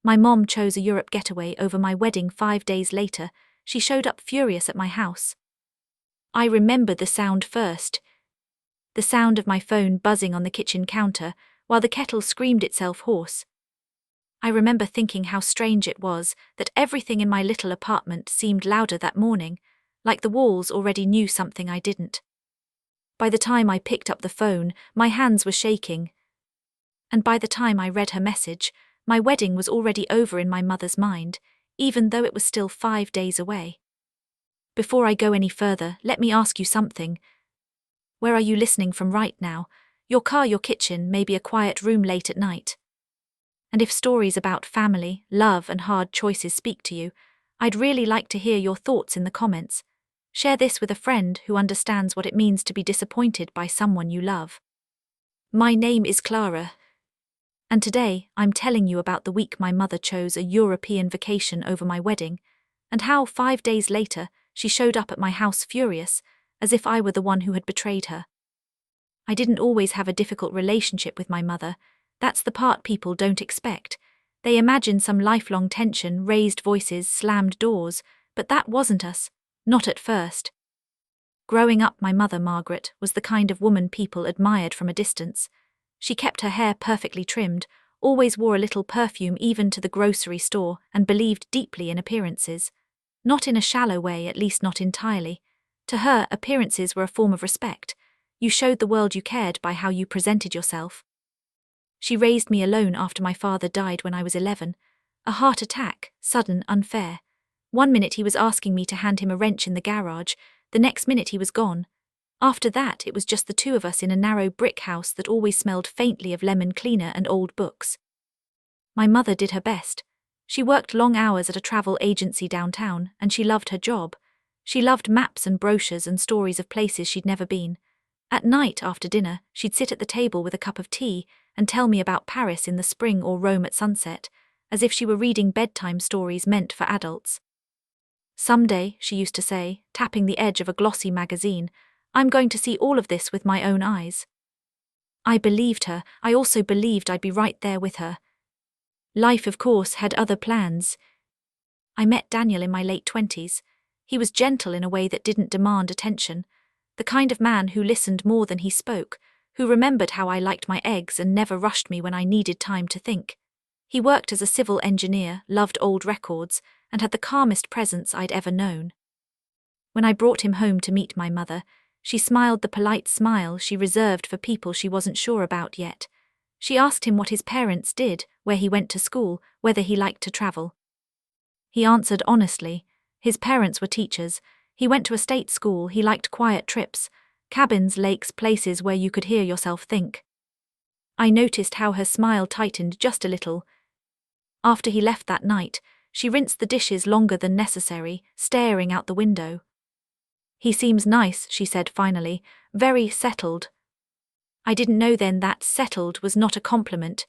My mom chose a Europe getaway over my wedding 5 days later. She showed up furious at my house. I remember the sound first. The sound of my phone buzzing on the kitchen counter, while the kettle screamed itself hoarse. I remember thinking how strange it was that everything in my little apartment seemed louder that morning, like the walls already knew something I didn't. By the time I picked up the phone, my hands were shaking. And by the time I read her message, my wedding was already over in my mother's mind, even though it was still 5 days away. Before I go any further, let me ask you something. Where are you listening from right now? Your car, your kitchen, maybe a quiet room late at night? And if stories about family, love, and hard choices speak to you, I'd really like to hear your thoughts in the comments. Share this with a friend who understands what it means to be disappointed by someone you love. My name is Clara, and today I'm telling you about the week my mother chose a European vacation over my wedding, and how 5 days later she showed up at my house furious, as if I were the one who had betrayed her. I didn't always have a difficult relationship with my mother. That's the part people don't expect. They imagine some lifelong tension, raised voices, slammed doors, but that wasn't us, not at first. Growing up, my mother, Margaret, was the kind of woman people admired from a distance. She kept her hair perfectly trimmed, always wore a little perfume even to the grocery store, and believed deeply in appearances. Not in a shallow way, at least not entirely. To her, appearances were a form of respect. You showed the world you cared by how you presented yourself. She raised me alone after my father died when I was 11. A heart attack, sudden, unfair. One minute he was asking me to hand him a wrench in the garage, the next minute he was gone. After that, it was just the two of us in a narrow brick house that always smelled faintly of lemon cleaner and old books. My mother did her best. She worked long hours at a travel agency downtown, and she loved her job. She loved maps and brochures and stories of places she'd never been. At night, after dinner, she'd sit at the table with a cup of tea and tell me about Paris in the spring or Rome at sunset, as if she were reading bedtime stories meant for adults. Someday, she used to say, tapping the edge of a glossy magazine, I'm going to see all of this with my own eyes. I believed her. I also believed I'd be right there with her. Life, of course, had other plans. I met Daniel in my late 20s. He was gentle in a way that didn't demand attention, the kind of man who listened more than he spoke, who remembered how I liked my eggs and never rushed me when I needed time to think. He worked as a civil engineer, loved old records, and had the calmest presence I'd ever known. When I brought him home to meet my mother, she smiled the polite smile she reserved for people she wasn't sure about yet. She asked him what his parents did, where he went to school, whether he liked to travel. He answered honestly. His parents were teachers. He went to a state school. He liked quiet trips, cabins, lakes, places where you could hear yourself think. I noticed how her smile tightened just a little. After he left that night, she rinsed the dishes longer than necessary, staring out the window. He seems nice, she said finally, very settled. I didn't know then that settled was not a compliment.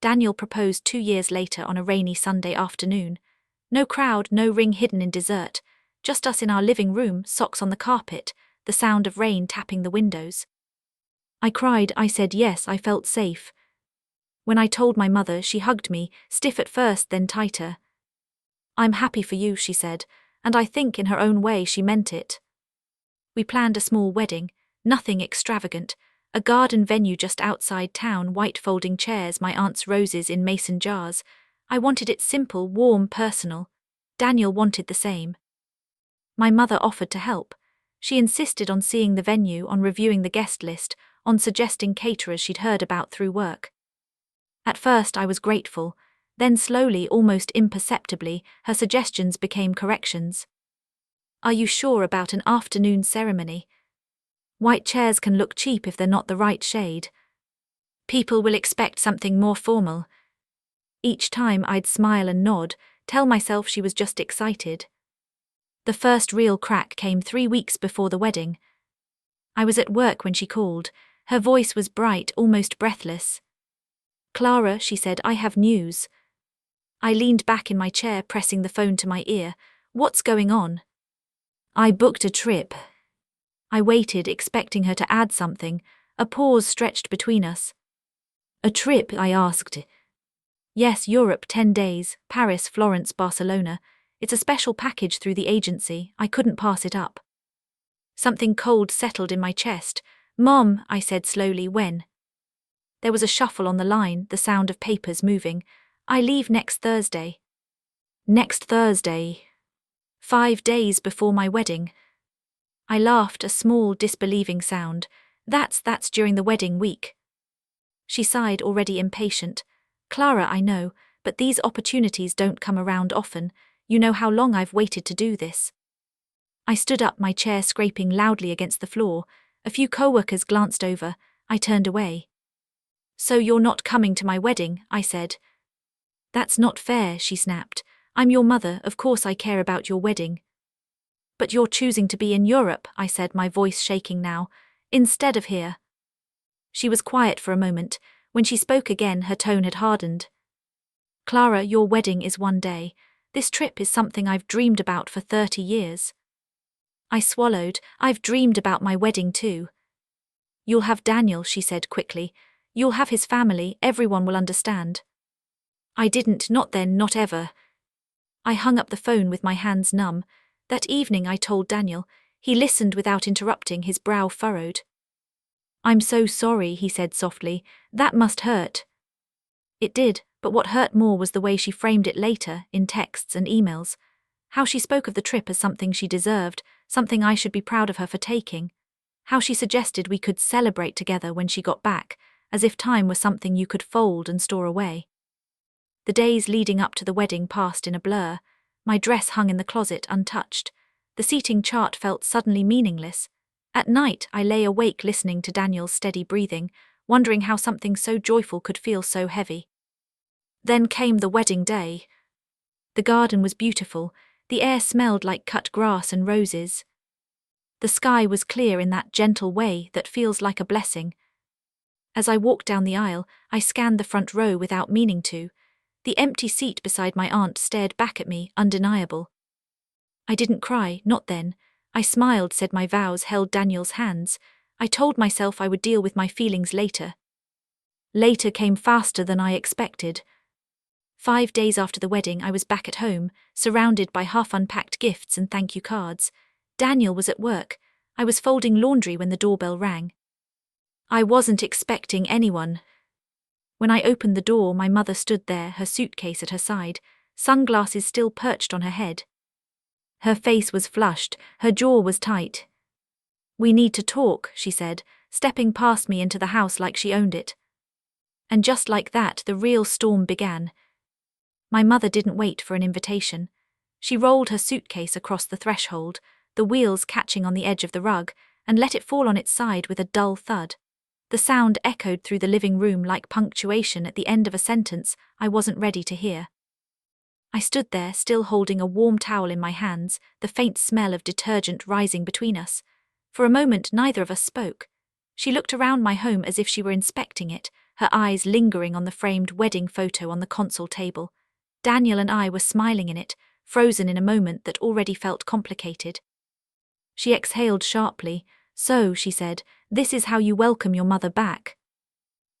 Daniel proposed 2 years later on a rainy Sunday afternoon. No crowd, no ring hidden in dessert, just us in our living room, socks on the carpet, the sound of rain tapping the windows. I cried. I said yes, I felt safe. When I told my mother, she hugged me, stiff at first, then tighter. I'm happy for you, she said, and I think in her own way she meant it. We planned a small wedding, nothing extravagant, a garden venue just outside town, white folding chairs, my aunt's roses in mason jars. I wanted it simple, warm, personal. Daniel wanted the same. My mother offered to help. She insisted on seeing the venue, on reviewing the guest list, on suggesting caterers she'd heard about through work. At first I was grateful, then slowly, almost imperceptibly, her suggestions became corrections. Are you sure about an afternoon ceremony? White chairs can look cheap if they're not the right shade. People will expect something more formal. Each time I'd smile and nod, tell myself she was just excited. The first real crack came 3 weeks before the wedding. I was at work when she called. Her voice was bright, almost breathless. Clara, she said, I have news. I leaned back in my chair, pressing the phone to my ear. What's going on? I booked a trip. I waited, expecting her to add something. A pause stretched between us. A trip, I asked. Yes, Europe, 10 days, Paris, Florence, Barcelona. It's a special package through the agency, I couldn't pass it up. Something cold settled in my chest. Mom, I said slowly, when? There was a shuffle on the line, the sound of papers moving. I leave next Thursday. Next Thursday. 5 days before my wedding. I laughed, a small, disbelieving sound. That's during the wedding week. She sighed, already impatient. Clara, I know, but these opportunities don't come around often. You know how long I've waited to do this. I stood up, my chair scraping loudly against the floor. A few co-workers glanced over. I turned away. So you're not coming to my wedding, I said. That's not fair, she snapped. I'm your mother, of course I care about your wedding. But you're choosing to be in Europe, I said, my voice shaking now, instead of here. She was quiet for a moment. When she spoke again, her tone had hardened. Clara, your wedding is one day. This trip is something I've dreamed about for 30 years. I swallowed. I've dreamed about my wedding too. You'll have Daniel, she said quickly. You'll have his family, everyone will understand. I didn't, not then, not ever. I hung up the phone with my hands numb. That evening I told Daniel. He listened without interrupting, his brow furrowed. I'm so sorry, he said softly. That must hurt. It did, but what hurt more was the way she framed it later, in texts and emails. How she spoke of the trip as something she deserved, something I should be proud of her for taking. How she suggested we could celebrate together when she got back, as if time were something you could fold and store away. The days leading up to the wedding passed in a blur. My dress hung in the closet untouched. The seating chart felt suddenly meaningless. At night, I lay awake listening to Daniel's steady breathing, wondering how something so joyful could feel so heavy. Then came the wedding day. The garden was beautiful. The air smelled like cut grass and roses. The sky was clear in that gentle way that feels like a blessing. As I walked down the aisle, I scanned the front row without meaning to. The empty seat beside my aunt stared back at me, undeniable. I didn't cry, not then. I smiled, said my vows, held Daniel's hands. I told myself I would deal with my feelings later. Later came faster than I expected. 5 days after the wedding, I was back at home, surrounded by half-unpacked gifts and thank you cards. Daniel was at work. I was folding laundry when the doorbell rang. I wasn't expecting anyone. When I opened the door, my mother stood there, her suitcase at her side, sunglasses still perched on her head. Her face was flushed, her jaw was tight. We need to talk, she said, stepping past me into the house like she owned it. And just like that, the real storm began. My mother didn't wait for an invitation. She rolled her suitcase across the threshold, the wheels catching on the edge of the rug, and let it fall on its side with a dull thud. The sound echoed through the living room like punctuation at the end of a sentence I wasn't ready to hear. I stood there, still holding a warm towel in my hands, the faint smell of detergent rising between us. For a moment, neither of us spoke. She looked around my home as if she were inspecting it, her eyes lingering on the framed wedding photo on the console table. Daniel and I were smiling in it, frozen in a moment that already felt complicated. She exhaled sharply. So, she said, this is how you welcome your mother back.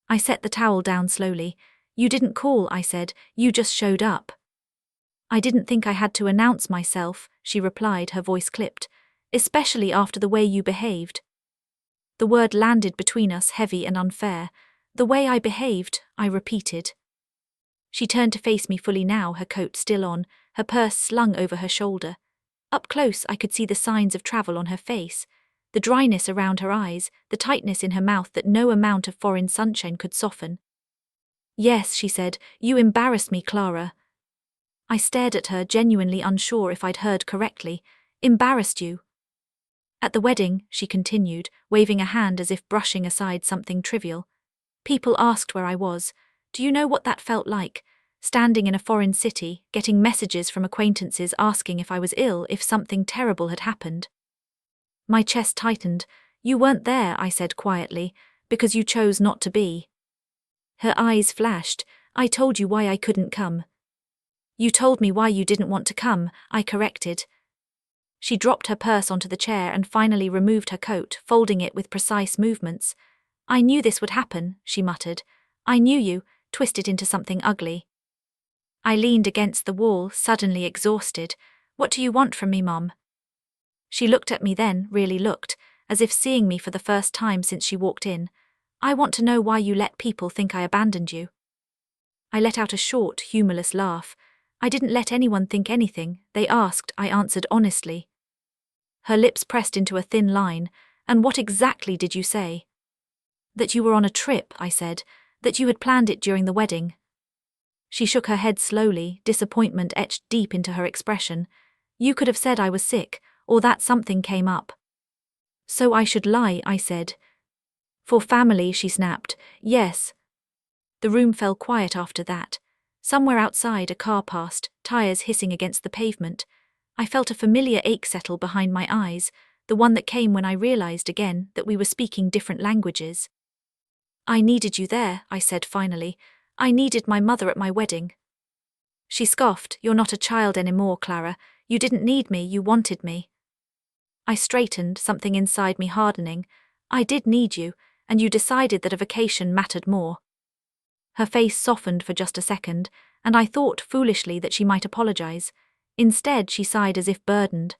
I set the towel down slowly. You didn't call, I said, you just showed up. I didn't think I had to announce myself, she replied, her voice clipped, especially after the way you behaved. The word landed between us, heavy and unfair. The way I behaved, I repeated. She turned to face me fully now, her coat still on, her purse slung over her shoulder. Up close, I could see the signs of travel on her face, the dryness around her eyes, the tightness in her mouth that no amount of foreign sunshine could soften. Yes, she said, you embarrassed me, Clara. I stared at her, genuinely unsure if I'd heard correctly. Embarrassed you? At the wedding, she continued, waving a hand as if brushing aside something trivial. People asked where I was. Do you know what that felt like? Standing in a foreign city, getting messages from acquaintances asking if I was ill, if something terrible had happened. My chest tightened. You weren't there, I said quietly, because you chose not to be. Her eyes flashed. I told you why I couldn't come. You told me why you didn't want to come, I corrected. She dropped her purse onto the chair and finally removed her coat, folding it with precise movements. I knew this would happen, she muttered. I knew you, twisted into something ugly. I leaned against the wall, suddenly exhausted. What do you want from me, Mom? She looked at me then, really looked, as if seeing me for the first time since she walked in. I want to know why you let people think I abandoned you. I let out a short, humorless laugh. I didn't let anyone think anything. They asked, I answered honestly. Her lips pressed into a thin line. And what exactly did you say? That you were on a trip, I said. That you had planned it during the wedding. She shook her head slowly, disappointment etched deep into her expression. You could have said I was sick, or that something came up. So I should lie, I said. For family, she snapped. Yes. The room fell quiet after that. Somewhere outside, a car passed, tires hissing against the pavement. I felt a familiar ache settle behind my eyes, the one that came when I realized again that we were speaking different languages. I needed you there, I said finally. I needed my mother at my wedding. She scoffed. You're not a child anymore, Clara. You didn't need me, you wanted me. I straightened, something inside me hardening. I did need you, and you decided that a vacation mattered more. Her face softened for just a second, and I thought foolishly that she might apologize. Instead, she sighed as if burdened.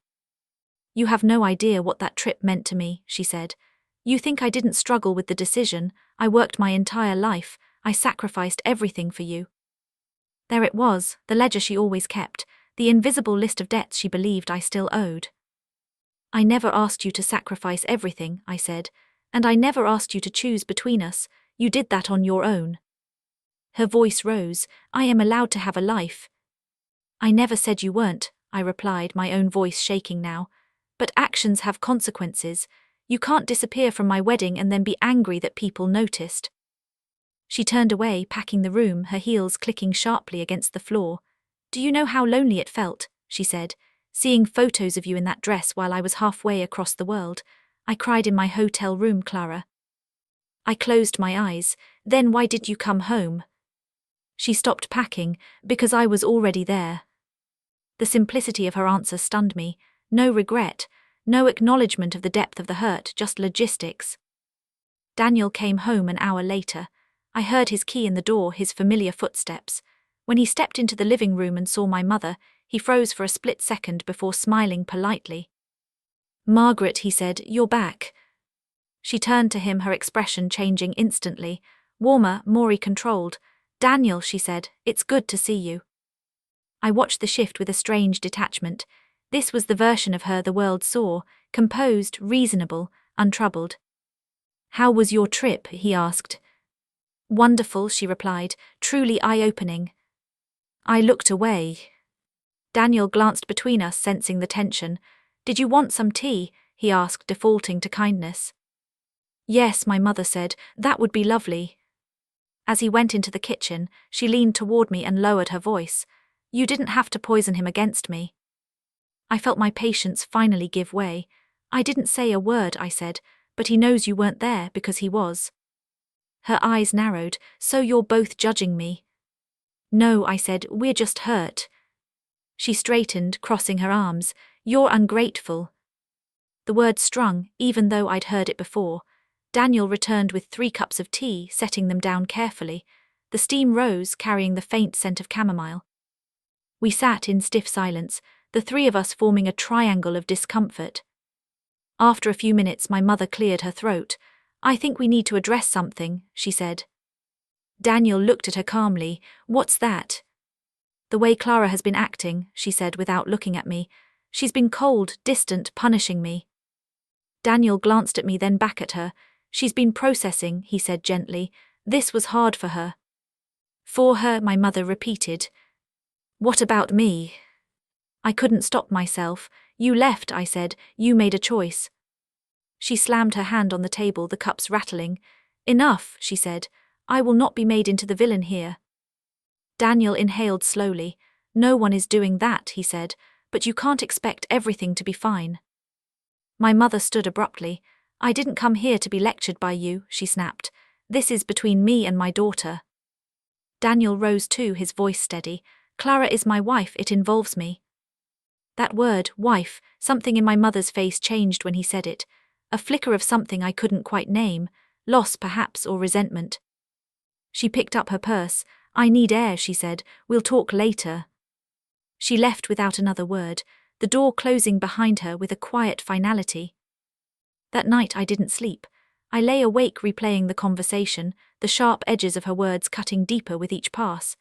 You have no idea what that trip meant to me, she said. You think I didn't struggle with the decision. I worked my entire life. I sacrificed everything for you. There it was, the ledger she always kept, the invisible list of debts she believed I still owed. I never asked you to sacrifice everything, I said, and I never asked you to choose between us. You did that on your own. Her voice rose. I am allowed to have a life. I never said you weren't, I replied, my own voice shaking now. But actions have consequences. You can't disappear from my wedding and then be angry that people noticed. She turned away, packing the room, her heels clicking sharply against the floor. Do you know how lonely it felt, she said, seeing photos of you in that dress while I was halfway across the world. I cried in my hotel room, Clara. I closed my eyes. Then why did you come home? She stopped packing, because I was already there. The simplicity of her answer stunned me. No regret, no acknowledgement of the depth of the hurt, just logistics. Daniel came home an hour later. I heard his key in the door, his familiar footsteps. When he stepped into the living room and saw my mother, he froze for a split second before smiling politely. Margaret, he said, you're back. She turned to him, her expression changing instantly. Warmer, more controlled. Daniel, she said, it's good to see you. I watched the shift with a strange detachment. This was the version of her the world saw, composed, reasonable, untroubled. How was your trip? He asked. Wonderful, she replied, truly eye-opening. I looked away. Daniel glanced between us, sensing the tension. Did you want some tea? He asked, defaulting to kindness. Yes, my mother said, that would be lovely. As he went into the kitchen, she leaned toward me and lowered her voice. You didn't have to poison him against me. I felt my patience finally give way. I didn't say a word, I said, but he knows you weren't there because he was. Her eyes narrowed. So you're both judging me? No, I said, we're just hurt. She straightened, crossing her arms. You're ungrateful. The word strung, even though I'd heard it before. Daniel returned with 3 cups of tea, setting them down carefully. The steam rose, carrying the faint scent of chamomile. We sat in stiff silence, the 3 of us forming a triangle of discomfort. After a few minutes, my mother cleared her throat. I think we need to address something, she said. Daniel looked at her calmly. What's that? The way Clara has been acting, she said without looking at me. She's been cold, distant, punishing me. Daniel glanced at me, then back at her. She's been processing, he said gently. This was hard for her. For her, my mother repeated. What about me? I couldn't stop myself. You left, I said. You made a choice. She slammed her hand on the table, the cups rattling. Enough, she said. I will not be made into the villain here. Daniel inhaled slowly. No one is doing that, he said, but you can't expect everything to be fine. My mother stood abruptly. I didn't come here to be lectured by you, she snapped. This is between me and my daughter. Daniel rose too, his voice steady. Clara is my wife, it involves me. That word, wife, something in my mother's face changed when he said it. A flicker of something I couldn't quite name, loss perhaps or resentment. She picked up her purse. I need air, she said. We'll talk later. She left without another word, the door closing behind her with a quiet finality. That night I didn't sleep. I lay awake replaying the conversation, the sharp edges of her words cutting deeper with each pass.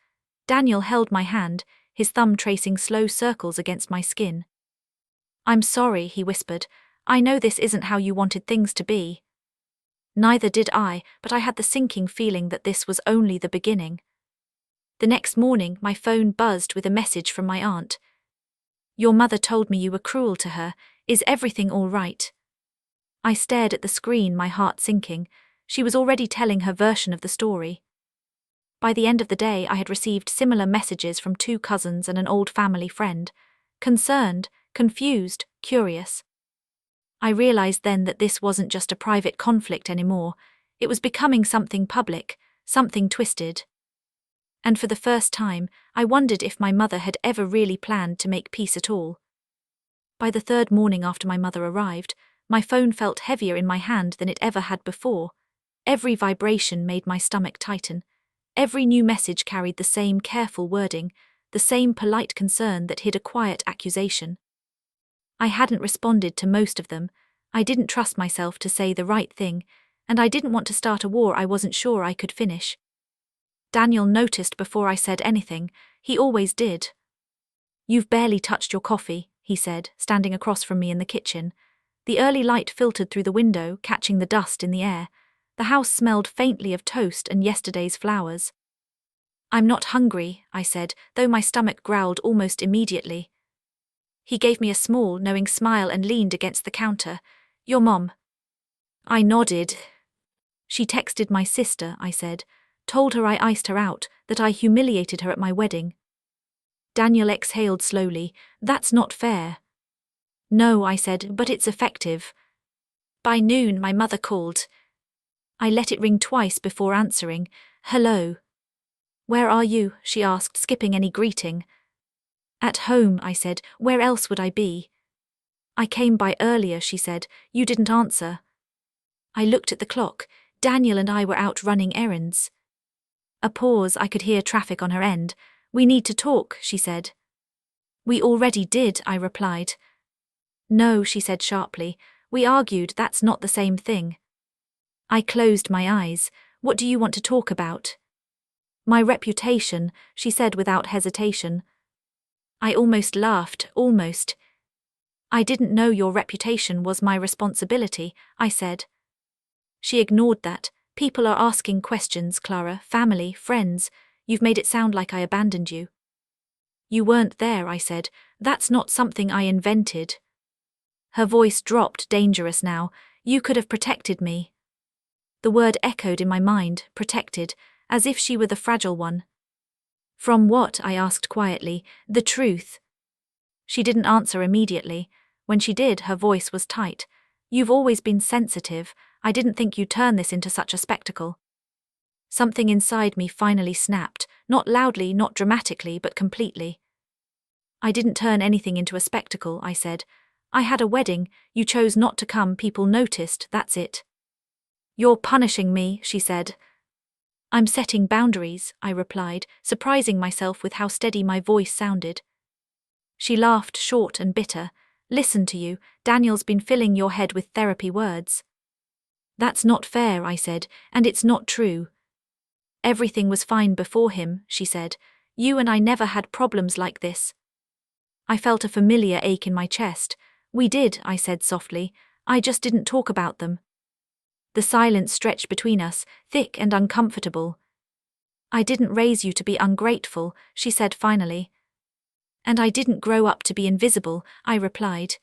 Daniel held my hand, his thumb tracing slow circles against my skin. I'm sorry, he whispered. I know this isn't how you wanted things to be. Neither did I, but I had the sinking feeling that this was only the beginning. The next morning, my phone buzzed with a message from my aunt. Your mother told me you were cruel to her. Is everything all right? I stared at the screen, my heart sinking. She was already telling her version of the story. By the end of the day, I had received similar messages from 2 cousins and an old family friend. Concerned, confused, curious. I realized then that this wasn't just a private conflict anymore. It was becoming something public, something twisted. And for the first time, I wondered if my mother had ever really planned to make peace at all. By the 3rd morning after my mother arrived, my phone felt heavier in my hand than it ever had before. Every vibration made my stomach tighten. Every new message carried the same careful wording, the same polite concern that hid a quiet accusation. I hadn't responded to most of them. I didn't trust myself to say the right thing, and I didn't want to start a war I wasn't sure I could finish. Daniel noticed before I said anything. He always did. You've barely touched your coffee, he said, standing across from me in the kitchen. The early light filtered through the window, catching the dust in the air. The house smelled faintly of toast and yesterday's flowers. I'm not hungry, I said, though my stomach growled almost immediately. He gave me a small, knowing smile and leaned against the counter. Your mom. I nodded. She texted my sister, I said. Told her I iced her out, that I humiliated her at my wedding. Daniel exhaled slowly. That's not fair. No, I said, but it's effective. By noon, my mother called. I let it ring twice before answering. Hello. Where are you? She asked, skipping any greeting. At home, I said. Where else would I be? I came by earlier, she said. You didn't answer. I looked at the clock. Daniel and I were out running errands. A pause, I could hear traffic on her end. We need to talk, she said. We already did, I replied. No, she said sharply. We argued, that's not the same thing. I closed my eyes. What do you want to talk about? My reputation, she said without hesitation. I almost laughed, almost. I didn't know your reputation was my responsibility, I said. She ignored that. People are asking questions, Clara, family, friends. You've made it sound like I abandoned you. You weren't there, I said. That's not something I invented. Her voice dropped, dangerous now. You could have protected me. The word echoed in my mind, protected, as if she were the fragile one. From what? I asked quietly. The truth. She didn't answer immediately. When she did, her voice was tight. You've always been sensitive. I didn't think you'd turn this into such a spectacle. Something inside me finally snapped, not loudly, not dramatically, but completely. I didn't turn anything into a spectacle, I said. I had a wedding, you chose not to come, people noticed, that's it. You're punishing me, she said. I'm setting boundaries, I replied, surprising myself with how steady my voice sounded. She laughed, short and bitter. Listen to you, Daniel's been filling your head with therapy words. That's not fair, I said, and it's not true. Everything was fine before him, she said. You and I never had problems like this. I felt a familiar ache in my chest. We did, I said softly. I just didn't talk about them. The silence stretched between us, thick and uncomfortable. I didn't raise you to be ungrateful, she said finally. And I didn't grow up to be invisible, I replied.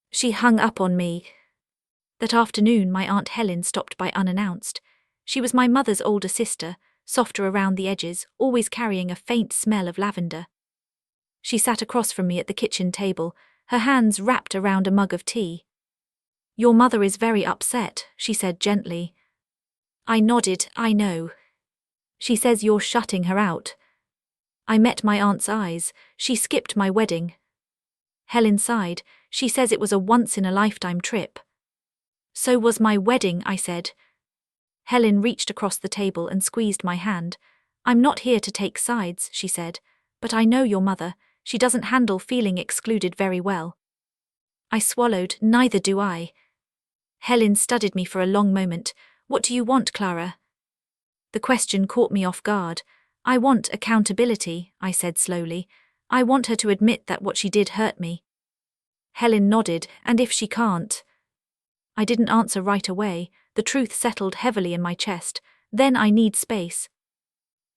She hung up on me. That afternoon my Aunt Helen stopped by unannounced. She was my mother's older sister, softer around the edges, always carrying a faint smell of lavender. She sat across from me at the kitchen table, her hands wrapped around a mug of tea. Your mother is very upset, she said gently. I nodded, I know. She says you're shutting her out. I met my aunt's eyes. She skipped my wedding. Helen sighed. She says it was a once-in-a-lifetime trip. So was my wedding, I said. Helen reached across the table and squeezed my hand. I'm not here to take sides, she said, but I know your mother, she doesn't handle feeling excluded very well. I swallowed, neither do I. Helen studied me for a long moment. What do you want, Clara? The question caught me off guard. I want accountability, I said slowly. I want her to admit that what she did hurt me. Helen nodded, and if she can't? I didn't answer right away. The truth settled heavily in my chest. Then I need space.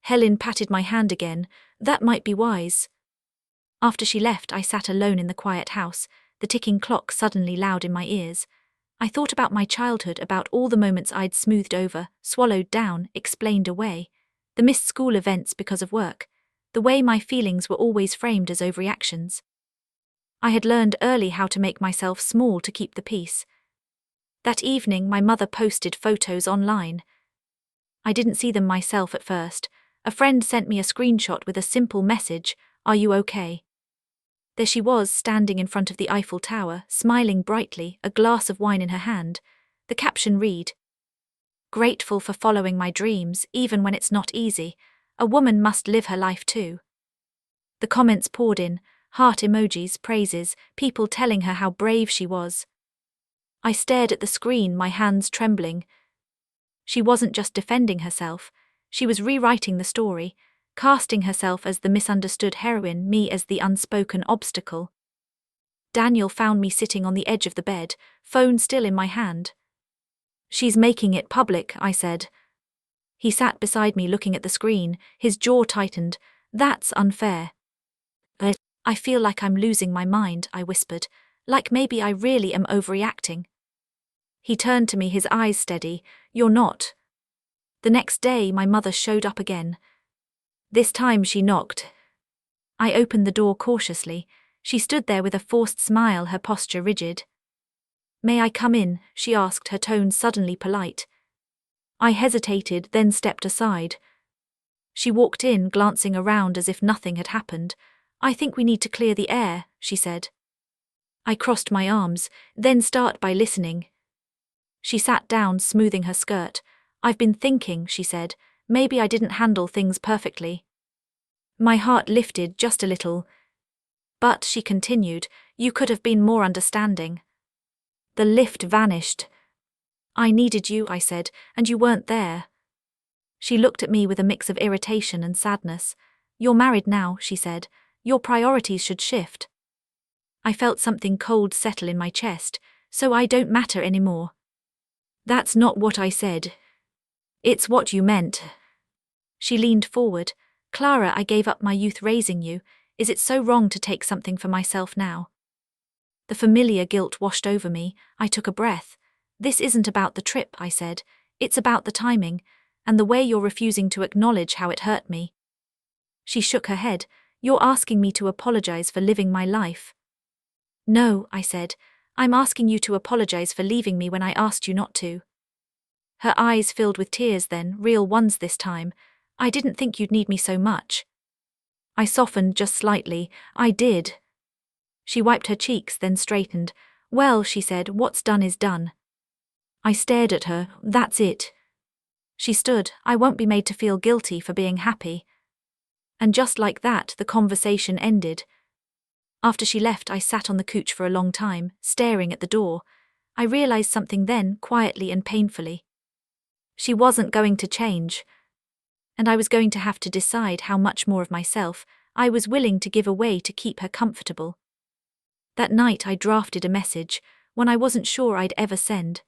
Helen patted my hand again. That might be wise. After she left, I sat alone in the quiet house, the ticking clock suddenly loud in my ears. I thought about my childhood, about all the moments I'd smoothed over, swallowed down, explained away. The missed school events because of work. The way my feelings were always framed as overreactions. I had learned early how to make myself small to keep the peace. That evening, my mother posted photos online. I didn't see them myself at first. A friend sent me a screenshot with a simple message, "Are you okay?" There she was, standing in front of the Eiffel Tower, smiling brightly, a glass of wine in her hand. The caption read, "Grateful for following my dreams, even when it's not easy. A woman must live her life too." The comments poured in, heart emojis, praises, people telling her how brave she was. I stared at the screen, my hands trembling. She wasn't just defending herself, she was rewriting the story, casting herself as the misunderstood heroine, me as the unspoken obstacle. Daniel found me sitting on the edge of the bed, phone still in my hand. "She's making it public," I said. He sat beside me looking at the screen, his jaw tightened. "That's unfair." "I feel like I'm losing my mind," I whispered, "like maybe I really am overreacting." He turned to me, his eyes steady. "You're not." The next day, my mother showed up again. This time she knocked. I opened the door cautiously. She stood there with a forced smile, her posture rigid. "May I come in?" she asked, her tone suddenly polite. I hesitated, then stepped aside. She walked in, glancing around as if nothing had happened. "I think we need to clear the air," she said. I crossed my arms. "Then start by listening." She sat down, smoothing her skirt. "I've been thinking," she said. "Maybe I didn't handle things perfectly." My heart lifted just a little. "But," she continued, "you could have been more understanding." The lift vanished. "I needed you," I said, "and you weren't there." She looked at me with a mix of irritation and sadness. "You're married now," she said. "Your priorities should shift." I felt something cold settle in my chest. "So I don't matter anymore." "That's not what I said." "It's what you meant." She leaned forward. "Clara, I gave up my youth raising you. Is it so wrong to take something for myself now?" The familiar guilt washed over me. I took a breath. "This isn't about the trip," I said. "It's about the timing, and the way you're refusing to acknowledge how it hurt me." She shook her head. "You're asking me to apologize for living my life." "No," I said. "I'm asking you to apologize for leaving me when I asked you not to." Her eyes filled with tears then, real ones this time. "I didn't think you'd need me so much." I softened just slightly. "I did." She wiped her cheeks, then straightened. "Well," she said, "what's done is done." I stared at her. "That's it." She stood. "I won't be made to feel guilty for being happy." And just like that, the conversation ended. After she left, I sat on the couch for a long time, staring at the door. I realized something then, quietly and painfully. She wasn't going to change. And I was going to have to decide how much more of myself I was willing to give away to keep her comfortable. That night I drafted a message, one I wasn't sure I'd ever send.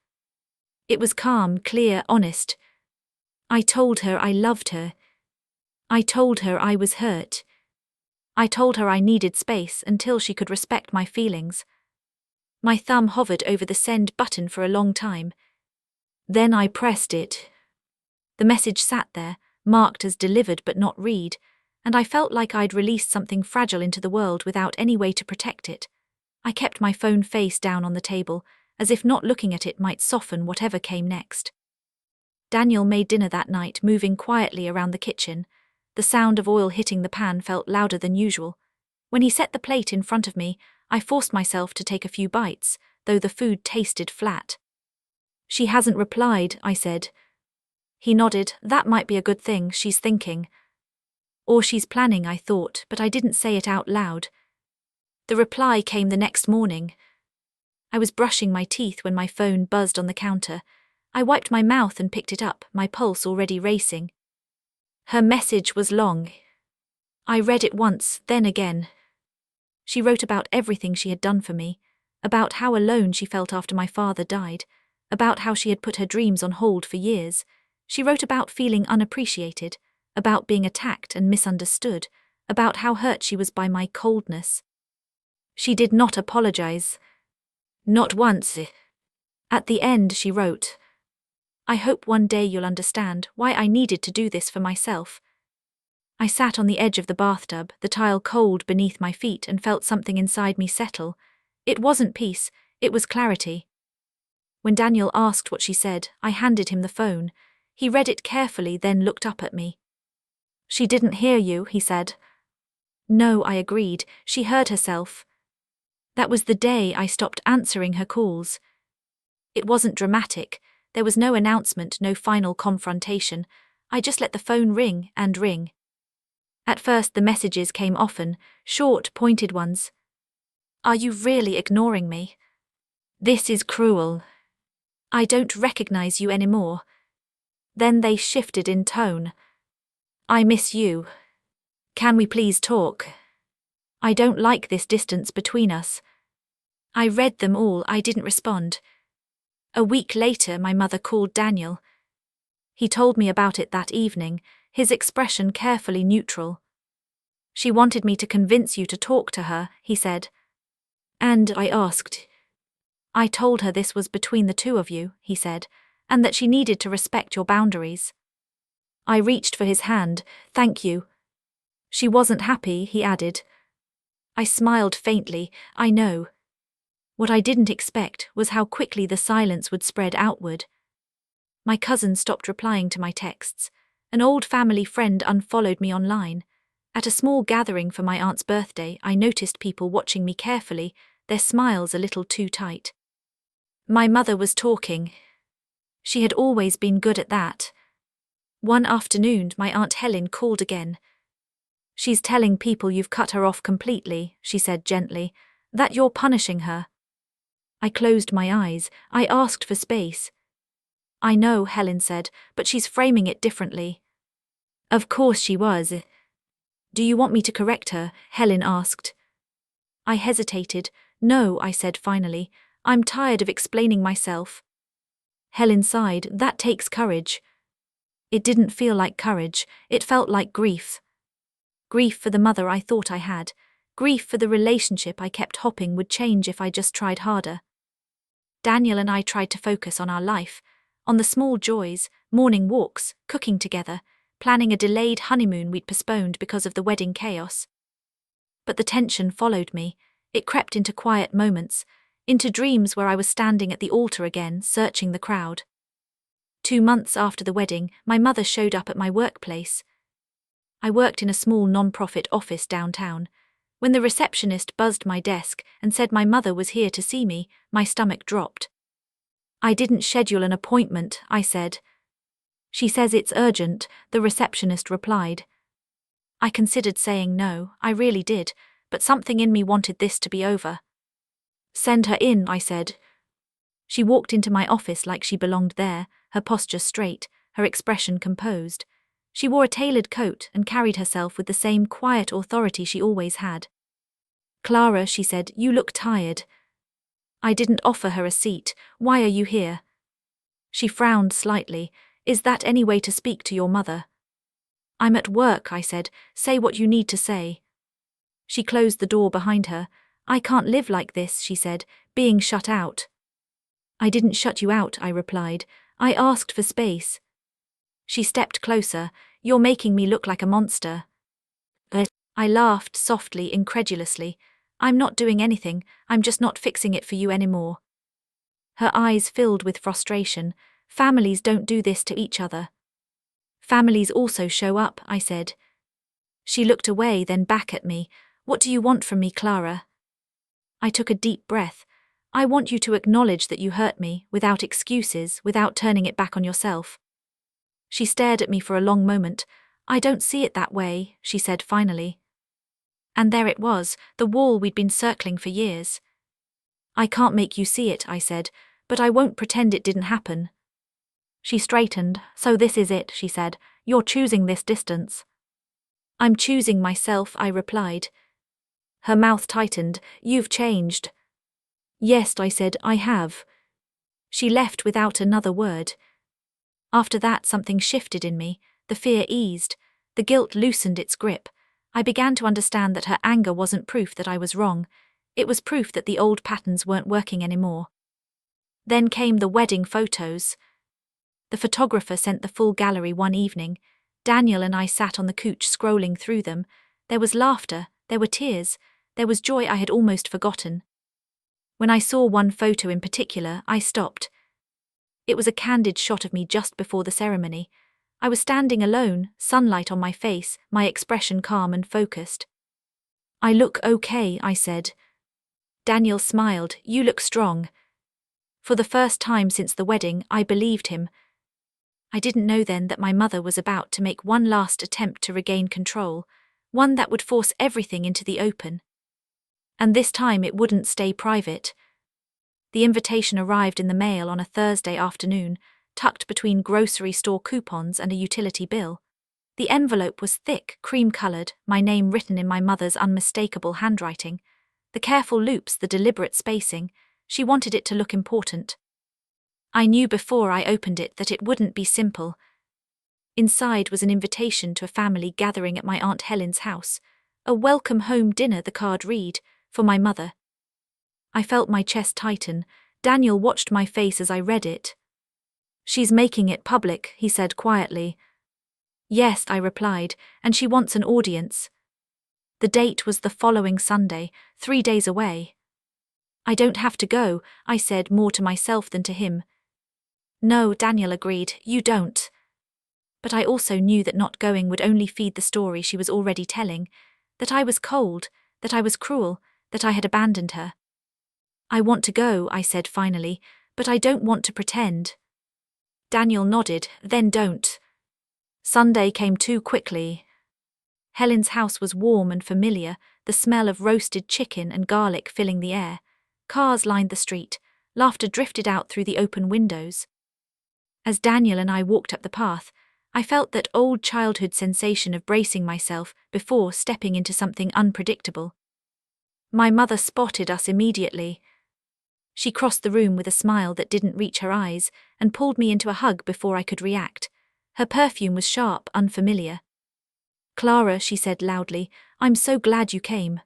It was calm, clear, honest. I told her I loved her. I told her I was hurt. I told her I needed space until she could respect my feelings. My thumb hovered over the send button for a long time. Then I pressed it. The message sat there, marked as delivered but not read, and I felt like I'd released something fragile into the world without any way to protect it. I kept my phone face down on the table, as if not looking at it might soften whatever came next. Daniel made dinner that night, moving quietly around the kitchen. The sound of oil hitting the pan felt louder than usual. When he set the plate in front of me, I forced myself to take a few bites, though the food tasted flat. "She hasn't replied," I said. He nodded. "That might be a good thing, she's thinking." Or she's planning, I thought, but I didn't say it out loud. The reply came the next morning. I was brushing my teeth when my phone buzzed on the counter. I wiped my mouth and picked it up, my pulse already racing. Her message was long. I read it once, then again. She wrote about everything she had done for me, about how alone she felt after my father died, about how she had put her dreams on hold for years. She wrote about feeling unappreciated, about being attacked and misunderstood, about how hurt she was by my coldness. She did not apologize. Not once. At the end, she wrote, "I hope one day you'll understand why I needed to do this for myself." I sat on the edge of the bathtub, the tile cold beneath my feet, and felt something inside me settle. It wasn't peace, it was clarity. When Daniel asked what she said, I handed him the phone. He read it carefully, then looked up at me. "She didn't hear you," he said. "No," I agreed, "she heard herself." That was the day I stopped answering her calls. It wasn't dramatic. There was no announcement, no final confrontation. I just let the phone ring and ring. At first the messages came often, short, pointed ones. "Are you really ignoring me? This is cruel. I don't recognize you anymore." Then they shifted in tone. "I miss you. Can we please talk? I don't like this distance between us." I read them all, I didn't respond. A week later, my mother called Daniel. He told me about it that evening, his expression carefully neutral. "She wanted me to convince you to talk to her," he said. "And I asked." "I told her this was between the two of you," he said, "and that she needed to respect your boundaries." I reached for his hand. "Thank you." "She wasn't happy," he added. I smiled faintly. "I know." What I didn't expect was how quickly the silence would spread outward. My cousin stopped replying to my texts. An old family friend unfollowed me online. At a small gathering for my aunt's birthday, I noticed people watching me carefully, their smiles a little too tight. My mother was talking. She had always been good at that. One afternoon, my Aunt Helen called again. "She's telling people you've cut her off completely," she said gently, "that you're punishing her." I closed my eyes. I asked for space. "I know," Helen said, "but she's framing it differently." Of course she was. "Do you want me to correct her?" Helen asked. I hesitated. "No," I said finally. "I'm tired of explaining myself." Helen sighed. "That takes courage." It didn't feel like courage. It felt like grief. Grief for the mother I thought I had. Grief for the relationship I kept hoping would change if I just tried harder. Daniel and I tried to focus on our life, on the small joys, morning walks, cooking together, planning a delayed honeymoon we'd postponed because of the wedding chaos. But the tension followed me. It crept into quiet moments, into dreams where I was standing at the altar again, searching the crowd. 2 months after the wedding, my mother showed up at my workplace. I worked in a small non-profit office downtown. When the receptionist buzzed my desk and said my mother was here to see me, my stomach dropped. "I didn't schedule an appointment," I said. "She says it's urgent," the receptionist replied. I considered saying no, I really did, but something in me wanted this to be over. "Send her in," I said. She walked into my office like she belonged there, her posture straight, her expression composed. She wore a tailored coat and carried herself with the same quiet authority she always had. "Clara," she said, "you look tired." I didn't offer her a seat. "Why are you here?" She frowned slightly. "Is that any way to speak to your mother?" "I'm at work," I said. "Say what you need to say." She closed the door behind her. "I can't live like this," she said, "being shut out." "I didn't shut you out," I replied. "I asked for space." She stepped closer. "You're making me look like a monster." I laughed softly, incredulously. "I'm not doing anything, I'm just not fixing it for you anymore." Her eyes filled with frustration. "Families don't do this to each other." "Families also show up," I said. She looked away, then back at me. "What do you want from me, Clara?" I took a deep breath. "I want you to acknowledge that you hurt me, without excuses, without turning it back on yourself." She stared at me for a long moment. I don't see it that way, she said finally. And there it was, the wall we'd been circling for years. I can't make you see it, I said, but I won't pretend it didn't happen. She straightened. So this is it, she said. You're choosing this distance. I'm choosing myself, I replied. Her mouth tightened. You've changed. Yes, I said, I have. She left without another word. After that, something shifted in me. The fear eased. The guilt loosened its grip. I began to understand that her anger wasn't proof that I was wrong. It was proof that the old patterns weren't working anymore. Then came the wedding photos. The photographer sent the full gallery one evening. Daniel and I sat on the couch scrolling through them. There was laughter, there were tears, there was joy I had almost forgotten. When I saw one photo in particular, I stopped. It was a candid shot of me just before the ceremony. I was standing alone, sunlight on my face, my expression calm and focused. I look okay, I said. Daniel smiled. You look strong. For the first time since the wedding, I believed him. I didn't know then that my mother was about to make one last attempt to regain control, one that would force everything into the open. And this time it wouldn't stay private. The invitation arrived in the mail on a Thursday afternoon, tucked between grocery store coupons and a utility bill. The envelope was thick, cream-colored, my name written in my mother's unmistakable handwriting. The careful loops, the deliberate spacing, she wanted it to look important. I knew before I opened it that it wouldn't be simple. Inside was an invitation to a family gathering at my Aunt Helen's house. A welcome home dinner, the card read, for my mother. I felt my chest tighten. Daniel watched my face as I read it. She's making it public, he said quietly. Yes, I replied, and she wants an audience. The date was the following Sunday, 3 days away. I don't have to go, I said, more to myself than to him. No, Daniel agreed, you don't. But I also knew that not going would only feed the story she was already telling, that I was cold, that I was cruel, that I had abandoned her. I want to go, I said finally, but I don't want to pretend. Daniel nodded. Then don't. Sunday came too quickly. Helen's house was warm and familiar, the smell of roasted chicken and garlic filling the air. Cars lined the street, laughter drifted out through the open windows. As Daniel and I walked up the path, I felt that old childhood sensation of bracing myself before stepping into something unpredictable. My mother spotted us immediately. She crossed the room with a smile that didn't reach her eyes and pulled me into a hug before I could react. Her perfume was sharp, unfamiliar. Clara, she said loudly, I'm so glad you came.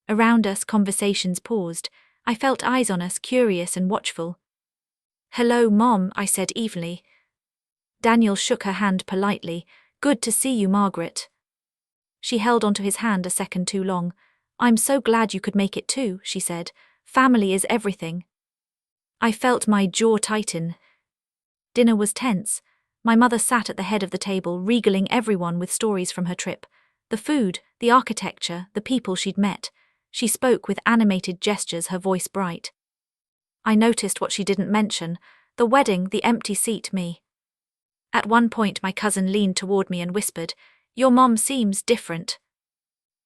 Around us, conversations paused. I felt eyes on us, curious and watchful. Hello, Mom, I said evenly. Daniel shook her hand politely. Good to see you, Margaret. She held onto his hand a second too long. I'm so glad you could make it too, she said. Family is everything. I felt my jaw tighten. Dinner was tense. My mother sat at the head of the table, regaling everyone with stories from her trip. The food, the architecture, the people she'd met. She spoke with animated gestures, her voice bright. I noticed what she didn't mention, the wedding, the empty seat, me. At one point my cousin leaned toward me and whispered, Your mom seems different.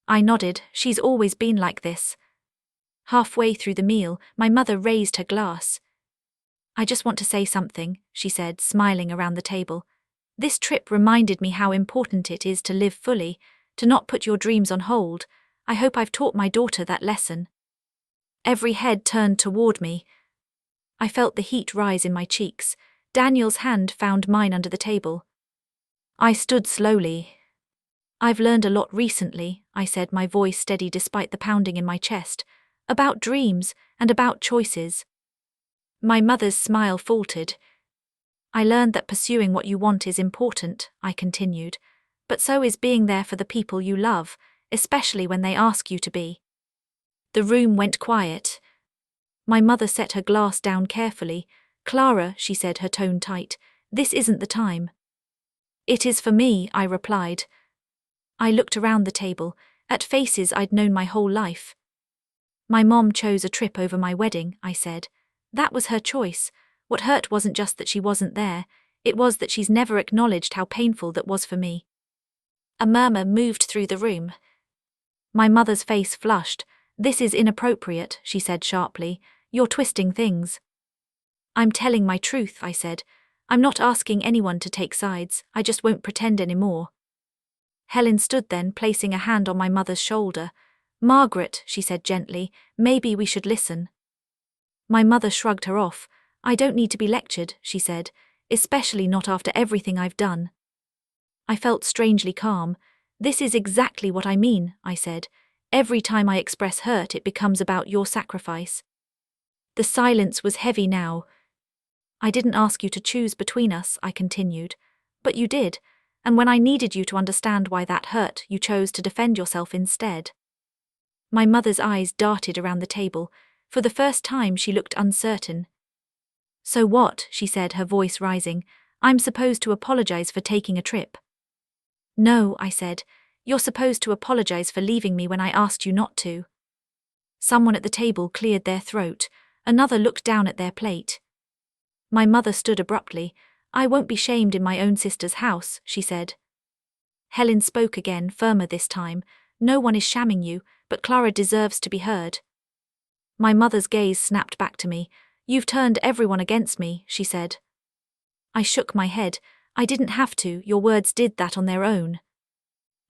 I nodded. She's always been like this. Halfway through the meal, my mother raised her glass. I just want to say something, she said, smiling around the table. This trip reminded me how important it is to live fully, to not put your dreams on hold. I hope I've taught my daughter that lesson. Every head turned toward me. I felt the heat rise in my cheeks. Daniel's hand found mine under the table. I stood slowly. I've learned a lot recently, I said, my voice steady despite the pounding in my chest. About dreams, and about choices. My mother's smile faltered. I learned that pursuing what you want is important, I continued, but so is being there for the people you love, especially when they ask you to be. The room went quiet. My mother set her glass down carefully. Clara, she said, her tone tight, this isn't the time. It is for me, I replied. I looked around the table, at faces I'd known my whole life. My mom chose a trip over my wedding, I said. That was her choice. What hurt wasn't just that she wasn't there, it was that she's never acknowledged how painful that was for me. A murmur moved through the room. My mother's face flushed. "This is inappropriate," she said sharply. "You're twisting things." "I'm telling my truth," I said. "I'm not asking anyone to take sides, I just won't pretend anymore." Helen stood then, placing a hand on my mother's shoulder. "Margaret," she said gently, "maybe we should listen." My mother shrugged her off. "I don't need to be lectured," she said, "especially not after everything I've done." I felt strangely calm. "This is exactly what I mean," I said. "Every time I express hurt, it becomes about your sacrifice." The silence was heavy now. "I didn't ask you to choose between us," I continued. "But you did, and when I needed you to understand why that hurt, you chose to defend yourself instead." My mother's eyes darted around the table. For the first time, she looked uncertain. "So what?" she said, her voice rising. "I'm supposed to apologize for taking a trip." "No," I said. "You're supposed to apologize for leaving me when I asked you not to." Someone at the table cleared their throat. Another looked down at their plate. My mother stood abruptly. "I won't be shamed in my own sister's house," she said. Helen spoke again, firmer this time. "No one is shamming you, but Clara deserves to be heard." My mother's gaze snapped back to me. "You've turned everyone against me," she said. I shook my head. "I didn't have to, your words did that on their own."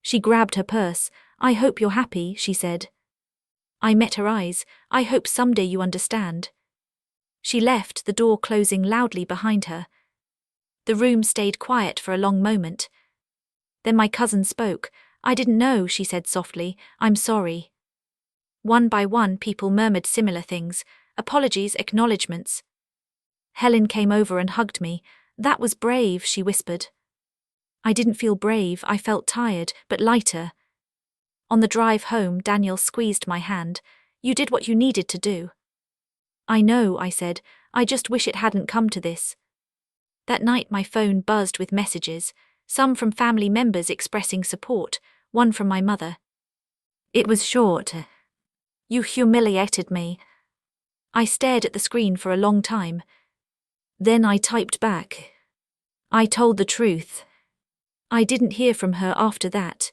She grabbed her purse. "I hope you're happy," she said. I met her eyes. "I hope someday you understand." She left, the door closing loudly behind her. The room stayed quiet for a long moment. Then my cousin spoke. "I didn't know," she said softly. "I'm sorry." One by one, people murmured similar things. Apologies, acknowledgements. Helen came over and hugged me. "That was brave," she whispered. I didn't feel brave, I felt tired, but lighter. On the drive home, Daniel squeezed my hand. "You did what you needed to do." "I know," I said. "I just wish it hadn't come to this." That night my phone buzzed with messages, some from family members expressing support, one from my mother. It was short. "You humiliated me." I stared at the screen for a long time. Then I typed back. "I told the truth." I didn't hear from her after that.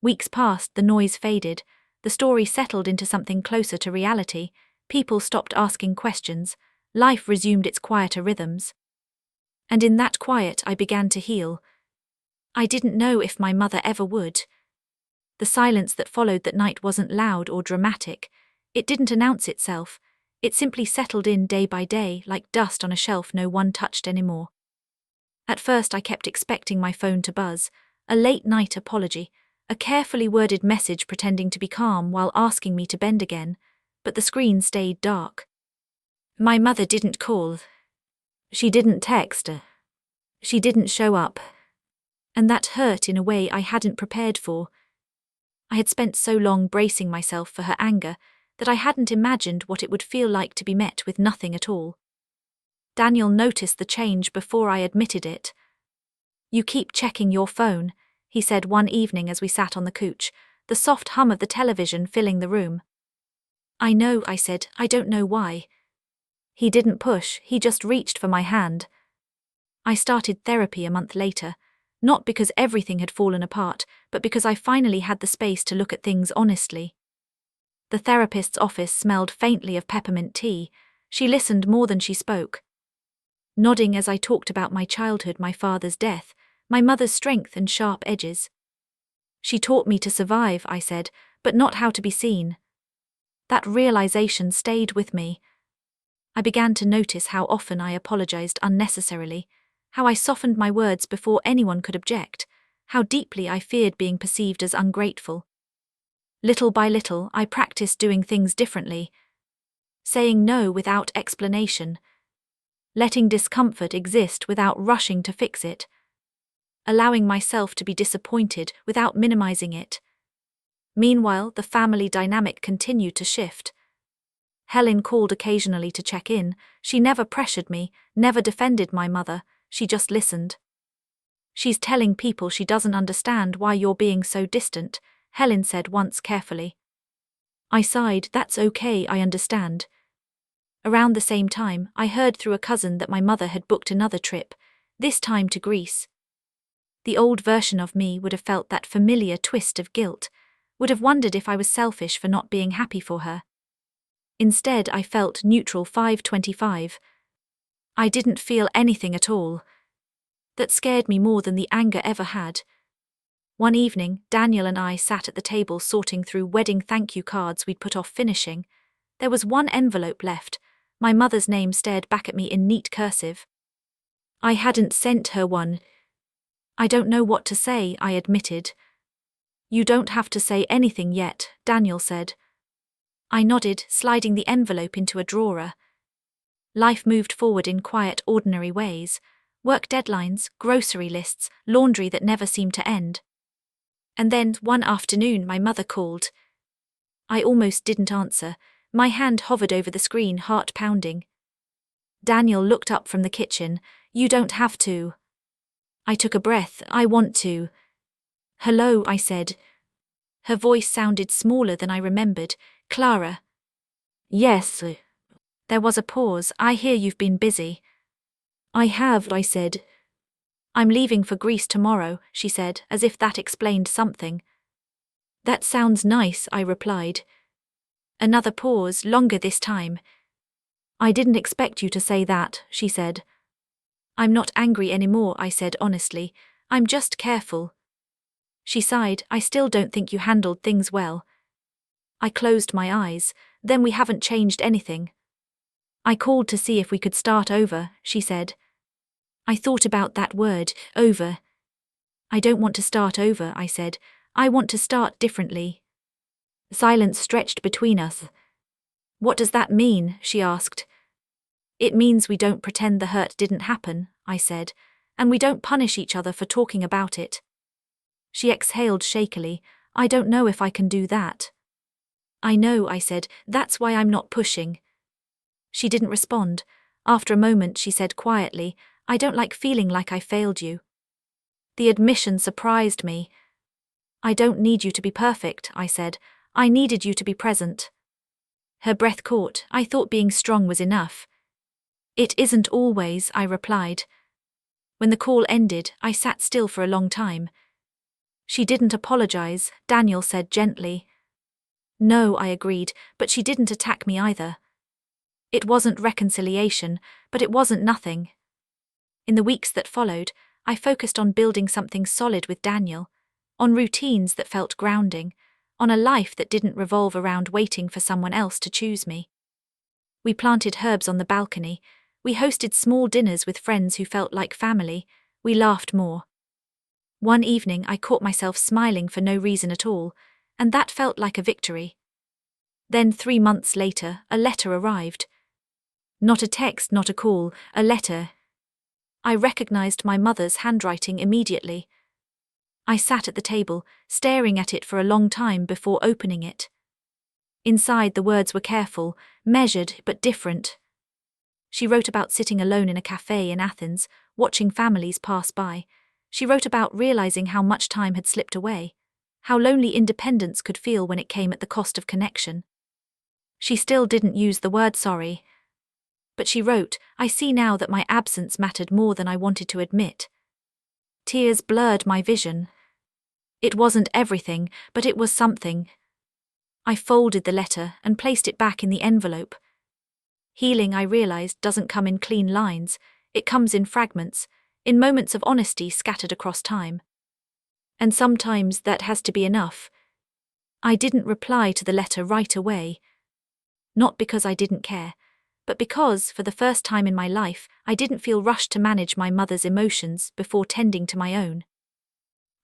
Weeks passed, the noise faded, the story settled into something closer to reality, people stopped asking questions, life resumed its quieter rhythms. And in that quiet I began to heal. I didn't know if my mother ever would. The silence that followed that night wasn't loud or dramatic. It didn't announce itself. It simply settled in day by day, like dust on a shelf no one touched anymore. At first I kept expecting my phone to buzz, a late-night apology, a carefully worded message pretending to be calm while asking me to bend again, but the screen stayed dark. My mother didn't call. She didn't text. She didn't show up. And that hurt in a way I hadn't prepared for. I had spent so long bracing myself for her anger that I hadn't imagined what it would feel like to be met with nothing at all. Daniel noticed the change before I admitted it. "You keep checking your phone," he said one evening as we sat on the couch, the soft hum of the television filling the room. "I know," I said. "I don't know why." He didn't push, he just reached for my hand. I started therapy a month later, not because everything had fallen apart, but because I finally had the space to look at things honestly. The therapist's office smelled faintly of peppermint tea. She listened more than she spoke. Nodding as I talked about my childhood, my father's death, my mother's strength and sharp edges. "She taught me to survive," I said, "but not how to be seen." That realization stayed with me. I began to notice how often I apologized unnecessarily, how I softened my words before anyone could object, how deeply I feared being perceived as ungrateful. Little by little, I practiced doing things differently, saying no without explanation, letting discomfort exist without rushing to fix it, allowing myself to be disappointed without minimizing it. Meanwhile, the family dynamic continued to shift. Helen called occasionally to check in. She never pressured me, never defended my mother, she just listened. "She's telling people she doesn't understand why you're being so distant," Helen said once carefully. I sighed. "That's okay, I understand." Around the same time, I heard through a cousin that my mother had booked another trip, this time to Greece. The old version of me would have felt that familiar twist of guilt, would have wondered if I was selfish for not being happy for her. Instead, I felt neutral 525. I didn't feel anything at all. That scared me more than the anger ever had. One evening, Daniel and I sat at the table sorting through wedding thank you cards we'd put off finishing. There was one envelope left. My mother's name stared back at me in neat cursive. I hadn't sent her one. I don't know what to say, I admitted. You don't have to say anything yet, Daniel said. I nodded, sliding the envelope into a drawer. Life moved forward in quiet, ordinary ways. Work deadlines, grocery lists, laundry that never seemed to end. And then, one afternoon, my mother called. I almost didn't answer. My hand hovered over the screen, heart pounding. Daniel looked up from the kitchen. You don't have to. I took a breath. I want to. Hello, I said. Her voice sounded smaller than I remembered. Clara. Yes. There was a pause. I hear you've been busy. I have, I said. I'm leaving for Greece tomorrow, she said, as if that explained something. That sounds nice, I replied. Another pause, longer this time. I didn't expect you to say that, she said. I'm not angry anymore, I said honestly. I'm just careful. She sighed. I still don't think you handled things well. I closed my eyes. Then we haven't changed anything. I called to see if we could start over, she said. I thought about that word, over. I don't want to start over, I said. I want to start differently. Silence stretched between us. What does that mean? She asked. It means we don't pretend the hurt didn't happen, I said, and we don't punish each other for talking about it. She exhaled shakily. I don't know if I can do that. I know, I said. That's why I'm not pushing. She didn't respond. After a moment, she said quietly, I don't like feeling like I failed you. The admission surprised me. I don't need you to be perfect, I said. I needed you to be present. Her breath caught. I thought being strong was enough. It isn't always, I replied. When the call ended, I sat still for a long time. She didn't apologize, Daniel said gently. No, I agreed, but she didn't attack me either. It wasn't reconciliation, but it wasn't nothing. In the weeks that followed, I focused on building something solid with Daniel, on routines that felt grounding, on a life that didn't revolve around waiting for someone else to choose me. We planted herbs on the balcony, we hosted small dinners with friends who felt like family, we laughed more. One evening I caught myself smiling for no reason at all, and that felt like a victory. Then 3 months later, a letter arrived. Not a text, not a call, a letter. I recognized my mother's handwriting immediately. I sat at the table, staring at it for a long time before opening it. Inside, the words were careful, measured, but different. She wrote about sitting alone in a cafe in Athens, watching families pass by. She wrote about realizing how much time had slipped away, how lonely independence could feel when it came at the cost of connection. She still didn't use the word sorry. But she wrote, I see now that my absence mattered more than I wanted to admit. Tears blurred my vision. It wasn't everything, but it was something. I folded the letter and placed it back in the envelope. Healing, I realized, doesn't come in clean lines. It comes in fragments, in moments of honesty scattered across time. And sometimes that has to be enough. I didn't reply to the letter right away. Not because I didn't care, but because, for the first time in my life, I didn't feel rushed to manage my mother's emotions before tending to my own.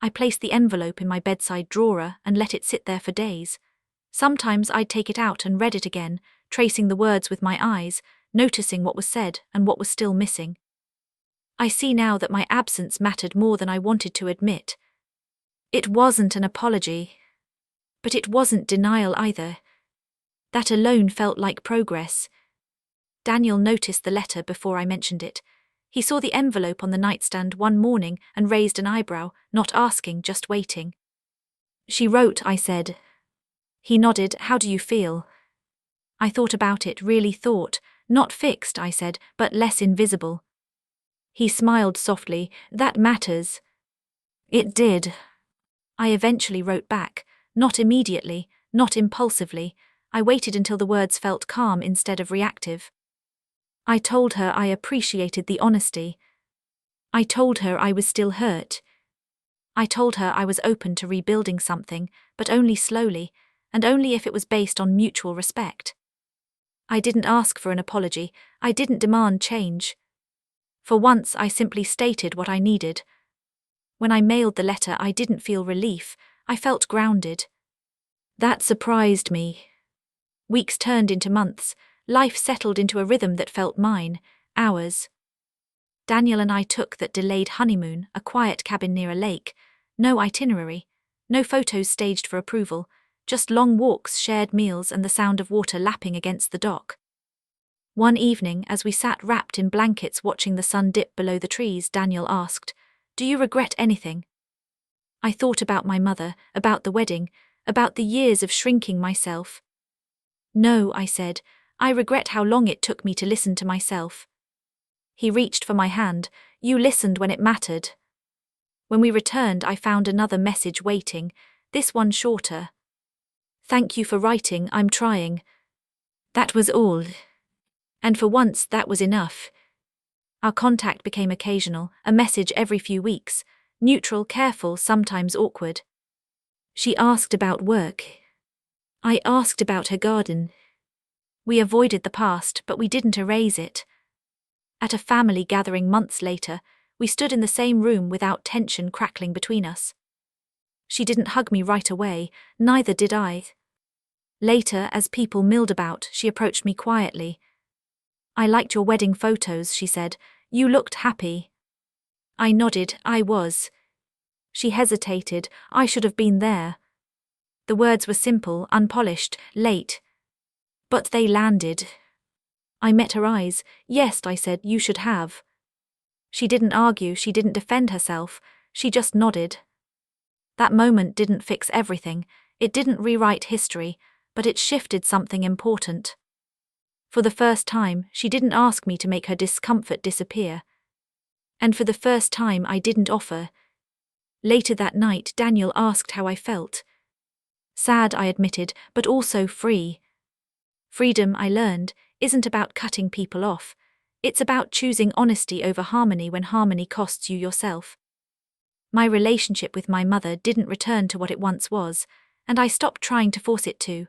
I placed the envelope in my bedside drawer and let it sit there for days. Sometimes I'd take it out and read it again, tracing the words with my eyes, noticing what was said and what was still missing. I see now that my absence mattered more than I wanted to admit. It wasn't an apology, but it wasn't denial either. That alone felt like progress. Daniel noticed the letter before I mentioned it. He saw the envelope on the nightstand one morning and raised an eyebrow, not asking, just waiting. She wrote, I said. He nodded. How do you feel? I thought about it, really thought. Not fixed, I said, but less invisible. He smiled softly. That matters. It did. I eventually wrote back, not immediately, not impulsively. I waited until the words felt calm instead of reactive. I told her I appreciated the honesty. I told her I was still hurt. I told her I was open to rebuilding something, but only slowly, and only if it was based on mutual respect. I didn't ask for an apology. I didn't demand change. For once, I simply stated what I needed. When I mailed the letter, I didn't feel relief. I felt grounded. That surprised me. Weeks turned into months. Life settled into a rhythm that felt mine, ours. Daniel and I took that delayed honeymoon, a quiet cabin near a lake. No itinerary, no photos staged for approval, just long walks, shared meals, and the sound of water lapping against the dock. One evening, as we sat wrapped in blankets watching the sun dip below the trees, Daniel asked, "Do you regret anything?" I thought about my mother, about the wedding, about the years of shrinking myself. "No," I said, "I regret how long it took me to listen to myself." He reached for my hand. "You listened when it mattered." When we returned, I found another message waiting, this one shorter. "Thank you for writing, I'm trying." That was all. And for once, that was enough. Our contact became occasional, a message every few weeks, neutral, careful, sometimes awkward. She asked about work. I asked about her garden. We avoided the past, but we didn't erase it. At a family gathering months later, we stood in the same room without tension crackling between us. She didn't hug me right away, neither did I. Later, as people milled about, she approached me quietly. "I liked your wedding photos," she said. "You looked happy." I nodded. I was. She hesitated. "I should have been there." The words were simple, unpolished, late. But they landed. I met her eyes. "Yes," I said, "you should have." She didn't argue, she didn't defend herself, she just nodded. That moment didn't fix everything, it didn't rewrite history, but it shifted something important. For the first time, she didn't ask me to make her discomfort disappear. And for the first time, I didn't offer. Later that night, Daniel asked how I felt. Sad, I admitted, but also free. Freedom, I learned, isn't about cutting people off. It's about choosing honesty over harmony when harmony costs you yourself. My relationship with my mother didn't return to what it once was, and I stopped trying to force it to.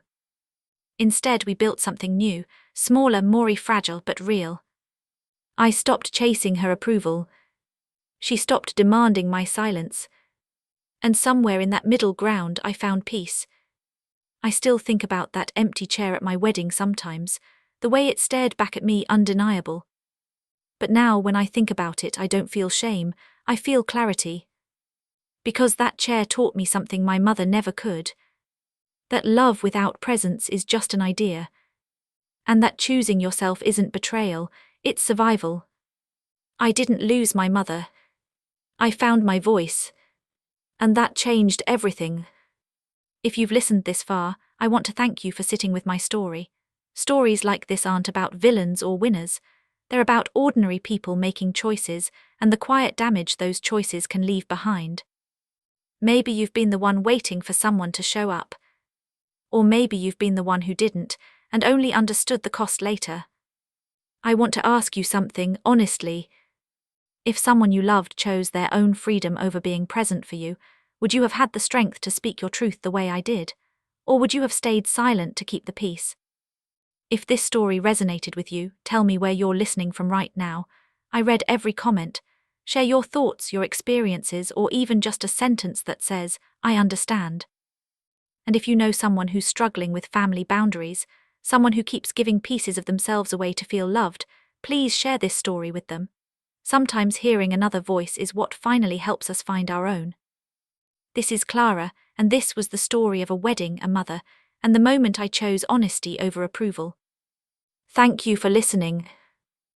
Instead, we built something new, smaller, more fragile, but real. I stopped chasing her approval. She stopped demanding my silence. And somewhere in that middle ground, I found peace. I still think about that empty chair at my wedding sometimes, the way it stared back at me, undeniable. But now, when I think about it, I don't feel shame, I feel clarity. Because that chair taught me something my mother never could. That love without presence is just an idea. And that choosing yourself isn't betrayal, it's survival. I didn't lose my mother. I found my voice. And that changed everything. If you've listened this far, I want to thank you for sitting with my story. Stories like this aren't about villains or winners. They're about ordinary people making choices and the quiet damage those choices can leave behind. Maybe you've been the one waiting for someone to show up. Or maybe you've been the one who didn't, and only understood the cost later. I want to ask you something, honestly. If someone you loved chose their own freedom over being present for you, would you have had the strength to speak your truth the way I did? Or would you have stayed silent to keep the peace? If this story resonated with you, tell me where you're listening from right now. I read every comment. Share your thoughts, your experiences, or even just a sentence that says, "I understand." And if you know someone who's struggling with family boundaries, someone who keeps giving pieces of themselves away to feel loved, please share this story with them. Sometimes hearing another voice is what finally helps us find our own. This is Clara, and this was the story of a wedding, a mother, and the moment I chose honesty over approval. Thank you for listening.